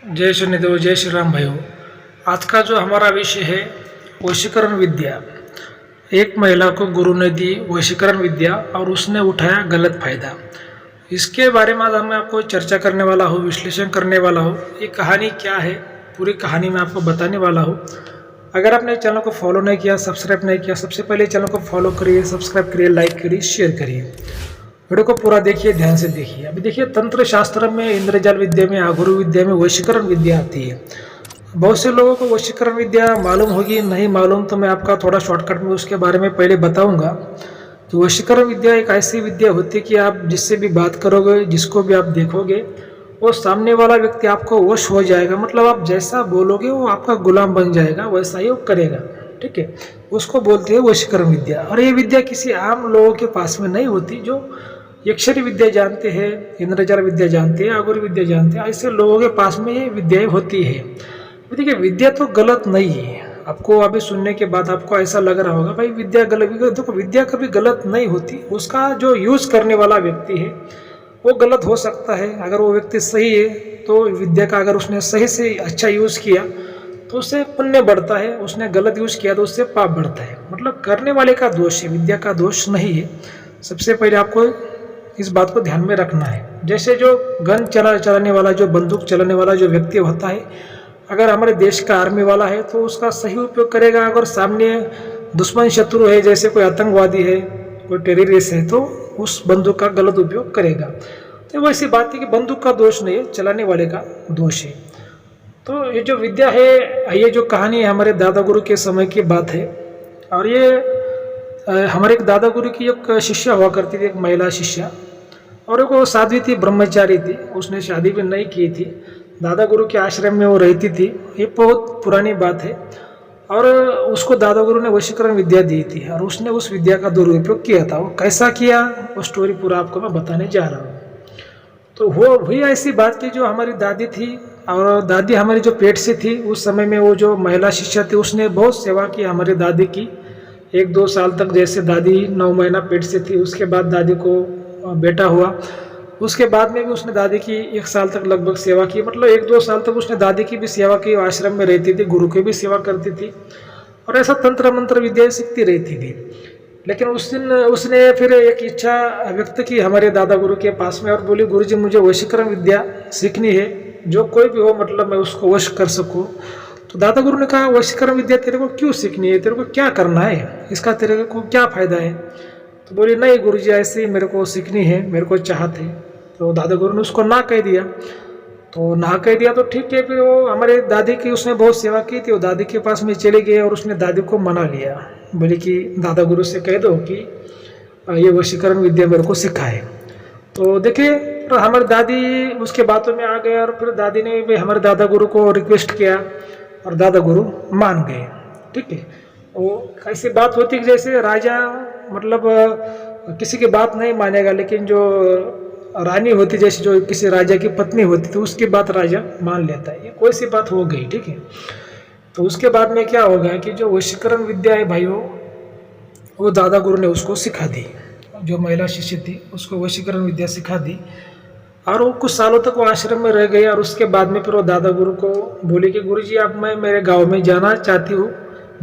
जय शनिदेव, जय श्री राम भाइयों। आज का जो हमारा विषय है वशीकरण विद्या। एक महिला को गुरु ने दी वशीकरण विद्या और उसने उठाया गलत फायदा। इसके बारे में आज मैं आपको चर्चा करने वाला हूँ, विश्लेषण करने वाला हूँ। ये कहानी क्या है, पूरी कहानी मैं आपको बताने वाला हूँ। अगर आपने चैनल को फॉलो नहीं किया, सब्सक्राइब नहीं किया, सबसे पहले चैनल को फॉलो करिए, सब्सक्राइब करिए, लाइक करिए, शेयर करिए। वीडियो को पूरा देखिए, ध्यान से देखिए। अभी देखिए, तंत्र शास्त्र में, इंद्रजाल विद्या में, आगुरु विद्या में वशीकरण विद्या आती है। बहुत से लोगों को वशीकरण विद्या मालूम होगी, नहीं मालूम तो मैं आपका थोड़ा शॉर्टकट में उसके बारे में पहले बताऊंगा। तो वशीकरण विद्या एक ऐसी विद्या होती है कि आप जिससे भी बात करोगे, जिसको भी आप देखोगे, वो सामने वाला व्यक्ति आपको वश हो जाएगा। मतलब आप जैसा बोलोगे वो आपका गुलाम बन जाएगा, वैसा ही वो करेगा। ठीक है, उसको बोलते हैं वशीकरण विद्या। और ये विद्या किसी आम लोगों के पास में नहीं होती। जो यक्षरी विद्या जानते हैं, इंद्रजाल विद्या जानते हैं, आगुरी विद्या जानते हैं, ऐसे लोगों के पास में ये विद्याएं होती है। देखिए, विद्या तो गलत नहीं है। आपको अभी सुनने के बाद आपको ऐसा लग रहा होगा भाई विद्या गलत। देखो, विद्या कभी गलत नहीं होती। उसका जो यूज करने वाला व्यक्ति है वो गलत हो सकता है। अगर वो व्यक्ति सही है तो विद्या का अगर उसने सही से अच्छा यूज किया तो उससे पुण्य बढ़ता है, उसने गलत यूज किया तो उससे पाप बढ़ता है। मतलब करने वाले का दोष है, विद्या का दोष नहीं है। सबसे पहले आपको इस बात को ध्यान में रखना है। जैसे जो गन चलाने वाला, जो बंदूक चलाने वाला जो व्यक्ति होता है, अगर हमारे देश का आर्मी वाला है तो उसका सही उपयोग करेगा। अगर सामने दुश्मन शत्रु है, जैसे कोई आतंकवादी है, कोई टेररिस्ट है, तो उस बंदूक का गलत उपयोग करेगा। तो वैसी बात है कि बंदूक का दोष नहीं है, चलाने वाले का दोष है। तो ये जो विद्या है, ये जो कहानी है, हमारे दादा गुरु के समय की बात है। और ये हमारे एक दादा गुरु की एक शिष्या हुआ करती थी, एक महिला शिष्या। और एक वो साध्वी थी, ब्रह्मचारी थी, उसने शादी भी नहीं की थी। दादा गुरु के आश्रम में वो रहती थी। ये बहुत पुरानी बात है। और उसको दादा गुरु ने वशीकरण विद्या दी थी और उसने उस विद्या का दुरुपयोग किया था। वो कैसा किया, वो स्टोरी पूरा आपको मैं बताने जा रहा हूँ। तो वो हुई ऐसी बात की, जो हमारी दादी थी, और दादी हमारी जो पेट से थी उस समय में, वो जो महिला शिष्या थी उसने बहुत सेवा की हमारी दादी की। 1-2 साल तक, जैसे दादी 9 महीना पेट से थी, उसके बाद दादी को बेटा हुआ। उसके बाद में भी उसने दादी की 1 साल तक लगभग सेवा की। मतलब 1-2 साल तक उसने दादी की भी सेवा की, आश्रम में रहती थी, गुरु की भी सेवा करती थी और ऐसा तंत्र मंत्र विद्या सीखती रहती थी। लेकिन उस दिन उसने फिर एक इच्छा व्यक्त की हमारे दादा गुरु के पास में और बोली, गुरुजी मुझे वशीकरण विद्या सीखनी है, जो कोई भी हो, मतलब मैं उसको वश कर सकूं। तो दादा गुरु ने कहा, वशीकरण विद्या तेरे को क्यों सीखनी है, तेरे को क्या करना है, इसका तेरे को क्या फायदा है? तो बोली, नहीं गुरुजी, ऐसे ही मेरे को सीखनी है, मेरे को चाहत है। तो दादा गुरु ने उसको ना कह दिया। तो ना कह दिया तो ठीक है। फिर वो हमारे दादी की उसने बहुत सेवा की थी, वो दादी के पास में चले गए और उसने दादी को मना लिया। बोले कि दादा गुरु से कह दो कि ये वशीकरण विद्या मेरे को सिखाए। तो देखिए, तो हमारी दादी उसके बातों में आ गए और फिर दादी ने भी हमारे दादा गुरु को रिक्वेस्ट किया और दादा गुरु मान गए। ठीक है, वो ऐसी बात होती कि जैसे राजा, मतलब किसी की बात नहीं मानेगा, लेकिन जो रानी होती, जैसे जो किसी राजा की पत्नी होती, तो उसकी बात राजा मान लेता है। ये कोई सी बात हो गई। ठीक है, तो उसके बाद में क्या हो गया कि जो वशीकरण विद्या है भाइयों, वो दादा गुरु ने उसको सिखा दी। जो महिला शिष्य थी उसको वशीकरण विद्या सिखा दी और वो कुछ सालों तक वो आश्रम में रह गई। और उसके बाद में फिर वो दादा गुरु को बोली कि गुरुजी, अब मैं मेरे गांव में जाना चाहती हूँ,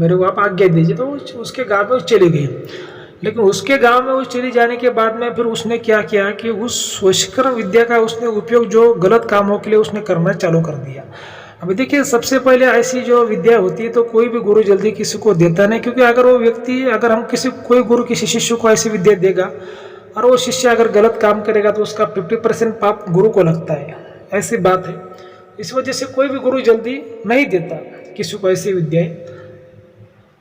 मेरे को आप आज्ञा दीजिए। तो उसके गांव में चली गई। लेकिन उसके गांव में वो चली जाने के बाद में फिर उसने क्या किया कि उस वशीकरण विद्या का उसने उपयोग जो गलत कामों के लिए उसने करना चालू कर दिया। अभी देखिए, सबसे पहले ऐसी जो विद्या होती है तो कोई भी गुरु जल्दी किसी को देता नहीं, क्योंकि अगर वो व्यक्ति, अगर हम कोई गुरु किसी शिष्य को ऐसी विद्या देगा और वो शिष्य अगर गलत काम करेगा तो उसका 50% पाप गुरु को लगता है। ऐसी बात है। इस वजह से कोई भी गुरु जल्दी नहीं देता किसी को ऐसी विद्याएं।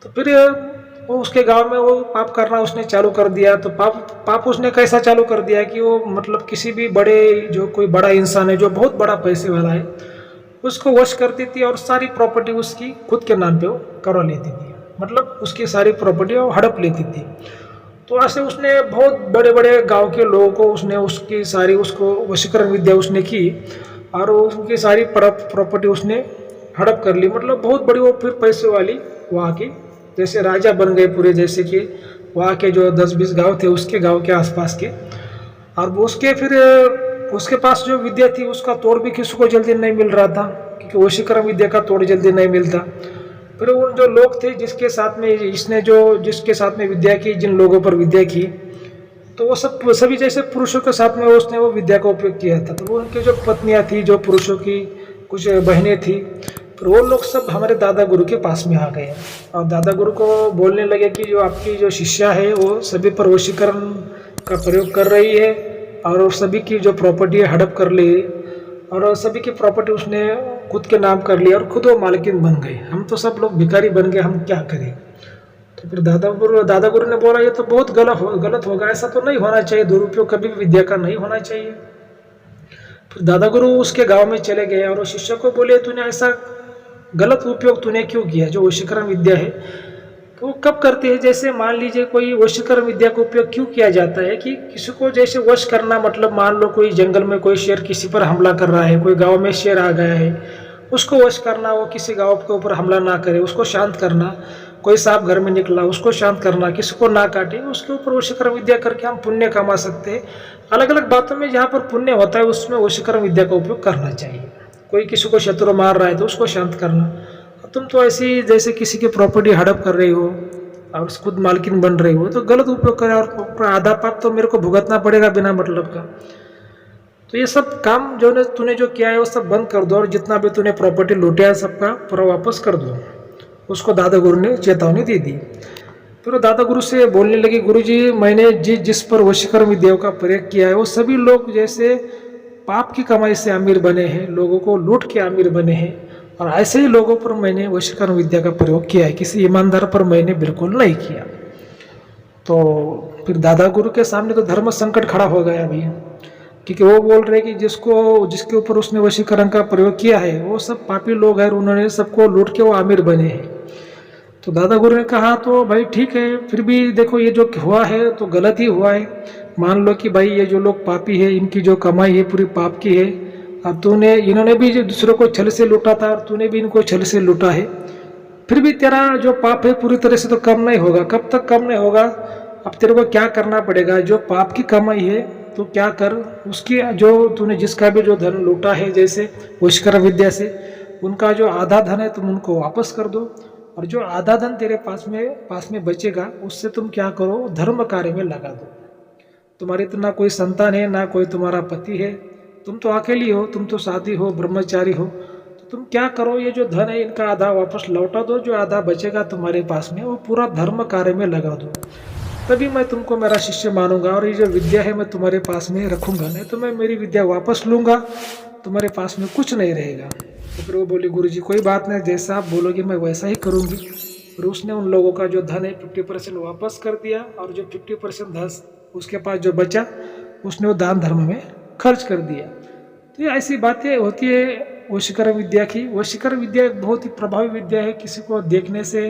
तो फिर वो उसके गांव में वो पाप करना उसने चालू कर दिया। तो पाप उसने कैसा चालू कर दिया कि वो, मतलब किसी भी बड़े, जो कोई बड़ा इंसान है, जो बहुत बड़ा पैसे वाला है, उसको वश करती थी और सारी प्रॉपर्टी उसकी खुद के नाम पे वो करवा लेती थी। मतलब उसकी सारी प्रॉपर्टी वो हड़प लेती थी। तो ऐसे उसने बहुत बड़े बड़े गांव के लोगों को उसने उसकी सारी, उसको वशीकरण विद्या उसने की और उनकी सारी प्रॉपर्टी उसने हड़प कर ली। मतलब बहुत बड़ी वो फिर पैसे वाली वहाँ की, जैसे राजा बन गए पूरे, जैसे कि वहाँ के जो 10-20 गांव थे उसके गांव के आसपास के। और वो उसके फिर उसके पास जो विद्या थी उसका तोड़ भी किसी को जल्दी नहीं मिल रहा था, क्योंकि वशीकरण विद्या का तोड़ जल्दी नहीं मिलता। फिर उन जो लोग थे जिसके साथ में विद्या की, जिन लोगों पर विद्या की, तो वो सभी जैसे पुरुषों के साथ में उसने वो विद्या का उपयोग किया था। तो वो उनकी जो पत्नियां थी, जो पुरुषों की कुछ बहनें थी, फिर वो लोग सब हमारे दादा गुरु के पास में आ गए और दादा गुरु को बोलने लगे कि जो आपकी जो शिष्या है वो सभी पर वशीकरण का प्रयोग कर रही है और सभी की जो प्रॉपर्टी है हड़प कर ली और सभी की प्रॉपर्टी उसने खुद के नाम कर ली और खुद वो मालकिन बन गई। हम तो सब लोग भिखारी बन गए, हम क्या करें। तो फिर दादा गुरु ने बोला ये तो बहुत गलत होगा, ऐसा तो नहीं होना चाहिए, दुरुपयोग कभी भी विद्या का नहीं होना चाहिए। फिर दादा गुरु उसके गांव में चले गए और शिष्य को बोले तूने ऐसा गलत उपयोग तूने क्यों किया। जो वशीकरण विद्या है तो वो कब करते हैं, जैसे मान लीजिए कोई वशीकरण विद्या का उपयोग क्यों किया जाता है कि किसी को जैसे वश करना, मतलब मान लो कोई जंगल में कोई शेर किसी पर हमला कर रहा है, कोई गांव में शेर आ गया है, उसको वश करना, वो किसी गांव के ऊपर हमला ना करे, उसको शांत करना। कोई सांप घर में निकला उसको शांत करना, किसी को ना काटे, उसके ऊपर वशीकरण विद्या करके हम पुण्य कमा सकते हैं। अलग अलग बातों में जहाँ पर पुण्य होता है उसमें वशीकरण विद्या का उपयोग करना चाहिए। कोई किसी को शत्रु मार रहा है तो उसको शांत करना। तुम तो ऐसी जैसे किसी की प्रॉपर्टी हड़प कर रही हो और खुद मालकिन बन रही हो, तो गलत उपयोग करे और आधा पाप तो मेरे को भुगतना पड़ेगा बिना मतलब का। तो ये सब काम जो तूने जो किया है वो सब बंद कर दो और जितना भी तूने प्रॉपर्टी लूटा है सबका पूरा वापस कर दो। उसको दादा गुरु ने चेतावनी दे दी। फिर दादा गुरु से बोलने लगे, गुरु जी मैंने जिस पर वशीकरण विद्या का प्रयोग किया है वो सभी लोग जैसे पाप की कमाई से अमीर बने हैं, लोगों को लूट के अमीर बने हैं, और ऐसे ही लोगों पर मैंने वशीकरण विद्या का प्रयोग किया है, किसी ईमानदार पर मैंने बिल्कुल नहीं किया। तो फिर दादा गुरु के सामने तो धर्म संकट खड़ा हो गया अभी, क्योंकि वो बोल रहे कि जिसके ऊपर उसने वशीकरण का प्रयोग किया है वो सब पापी लोग हैं, उन्होंने सबको लूट के वो अमीर बने हैं। तो दादा गुरु ने कहा तो भाई ठीक है, फिर भी देखो ये जो हुआ है तो गलत ही हुआ है। मान लो कि भाई ये जो लोग पापी है, इनकी जो कमाई है पूरी पाप की है। अब इन्होंने भी जो दूसरों को छल से लूटा था और तूने भी इनको छल से लूटा है, फिर भी तेरा जो पाप है पूरी तरह से तो कम नहीं होगा। कब तक कम नहीं होगा, अब तेरे को क्या करना पड़ेगा, जो पाप की कमाई है तो क्या कर, उसकी जो तूने जिसका भी जो धन लूटा है जैसे वशीकरण विद्या से, उनका जो आधा धन है तुम उनको वापस कर दो, और जो आधा धन तेरे पास में बचेगा उससे तुम क्या करो, धर्म कार्य में लगा दो। तुम्हारी तो ना कोई संतान है, ना कोई तुम्हारा पति है, तुम तो अकेली हो, तुम तो शादी हो, ब्रह्मचारी हो, तो तुम क्या करो, ये जो धन है इनका आधा वापस लौटा दो, जो आधा बचेगा तुम्हारे पास में वो पूरा धर्म कार्य में लगा दो, तभी मैं तुमको मेरा शिष्य मानूंगा और ये जो विद्या है मैं तुम्हारे पास में रखूंगा, नहीं तो मैं मेरी विद्या वापस लूंगा, तुम्हारे पास में कुछ नहीं रहेगा। तो फिर वो बोली, गुरुजी कोई बात नहीं, जैसा आप बोलोगे मैं वैसा ही करूंगी। फिर उसने उन लोगों का जो धन है 50% वापस कर दिया और जो 50% धन उसके पास जो बचा उसने वो दान धर्म में खर्च कर दिया। तो ये ऐसी बातें होती है वशीकरण विद्या की। वशीकरण विद्या एक बहुत ही प्रभावी विद्या है, किसी को देखने से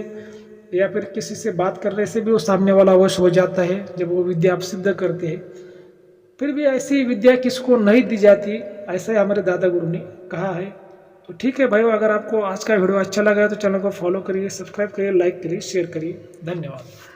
या फिर किसी से बात करने से भी वो सामने वाला वश हो जाता है जब वो विद्या आप सिद्ध करते हैं। फिर भी ऐसी विद्या किसको नहीं दी जाती, ऐसा ही हमारे दादा गुरु ने कहा है। तो ठीक है भाई, अगर आपको आज का वीडियो अच्छा लगा है तो चैनल को फॉलो करिए, सब्सक्राइब करिए, लाइक करिए, शेयर करिए। धन्यवाद।